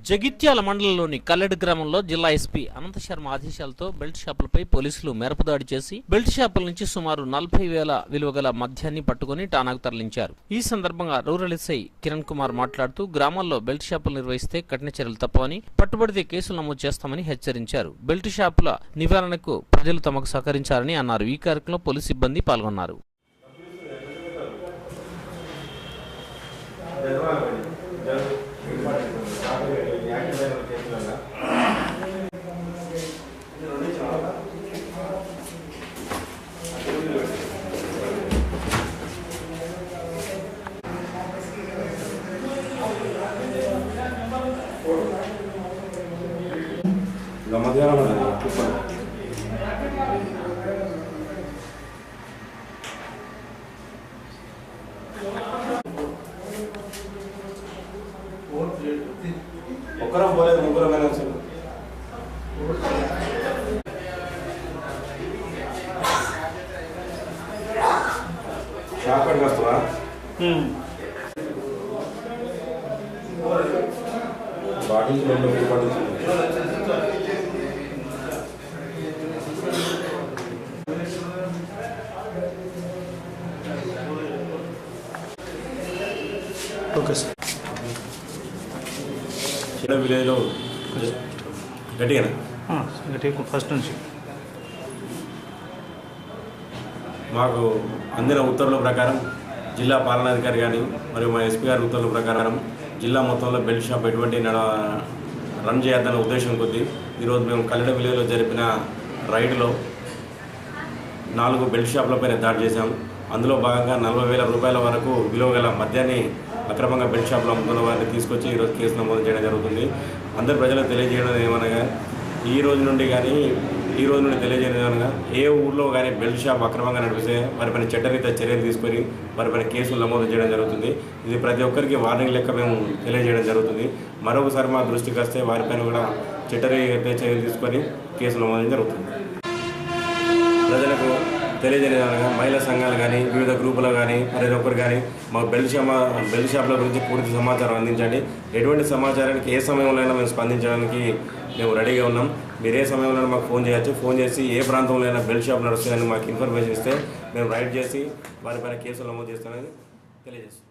జగిత్యాల మండలంలోని కల్లెడు గ్రామంలో జిల్లా ఎస్పీ అనంత శర్మ ఆదేశాలతో బెల్ట్ షాపులపై పోలీసులు మెరుపుదాడి చేసి బెల్ట్ షాపుల నుంచి సుమారు 40,000 విలువ గల మద్యాన్ని పట్టుకుని ఠాణాకు తరలించారు. ఈ సందర్భంగా రూరల్ ఎస్ఐ కిరణ్ కుమార్ మాట్లాడుతూ గ్రామాల్లో బెల్ట్ షాపులు నిర్వహిస్తే కఠిన చర్యలు తప్పవని, పట్టుబడితే కేసులు నమోదు చేస్తామని హెచ్చరించారు. బెల్ట్ షాపుల నివారణకు ప్రజలు తమకు సహకరించారని అన్నారు. ఈ కార్యక్రమంలో పోలీసు సిబ్బంది పాల్గొన్నారు. ఒకరం పోలేదు, ముగ్గురమైన షాప్ వస్తావా? Bottles 2 bottles okay sir. చిన్న విలేజ్లో గట్టిగా ఫస్ట్ నుంచి మాకు అందిన ఉత్తర్వుల ప్రకారం జిల్లా పాలనాధికారి కానీ మరియు మా ఎస్పీ గారి ఉత్తర్వుల ప్రకారం జిల్లా మొత్తంలో బెల్ట్ షాప్ ఎటువంటి రన్ చేయొద్దన్న ఉద్దేశం కొద్దీ ఈరోజు మేము కల్లెడ విలేజ్లో జరిపిన రైడ్లో 4 బెల్ట్ షాపులపైన దాడి చేశాము. అందులో భాగంగా 40,000 రూపాయల వరకు విలువ గల మద్యాన్ని అక్రమంగా బెల్ట్ షాపులో అమ్ముకున్న వారిని తీసుకొచ్చి ఈరోజు కేసు నమోదు చేయడం జరుగుతుంది. అందరు ప్రజలకు తెలియజేయడం ఏమనగా ఈ రోజు నుండి తెలియజేయడం ఏమనగా ఏ ఊళ్ళో కానీ బెల్ట్ షాప్ అక్రమంగా నడిపిస్తే వారిపైన చట్టరీత్యా చర్యలు తీసుకొని వారిపైన కేసులు నమోదు చేయడం జరుగుతుంది. ఇది ప్రతి ఒక్కరికి వార్నింగ్ లెక్క మేము తెలియజేయడం జరుగుతుంది. మరొకసారి మా దృష్టికి వస్తే వారిపైన కూడా చట్టరీత్యా చర్యలు తీసుకొని కేసులు నమోదు జరుగుతుంది. ప్రజలకు తెలియజేయగా మహిళా సంఘాలు కానీ వివిధ గ్రూపులు కానీ ప్రతి ఒక్కరు కానీ మాకు బెల్ట్ షాప్ల గురించి పూర్తి సమాచారం అందించండి. ఎటువంటి సమాచారానికి ఏ సమయంలో మేము స్పందించడానికి మేము రెడీగా ఉన్నాం. మీరు ఏ సమయంలో మాకు ఫోన్ చేయొచ్చు. ఫోన్ చేసి ఏ ప్రాంతంలో అయినా బెల్ట్ షాప్ నడుస్తాయని మాకు ఇన్ఫర్మేషన్ ఇస్తే మేము రైడ్ చేసి వారిపైన కేసులు నమోదు చేస్తామని తెలియజేస్తాం.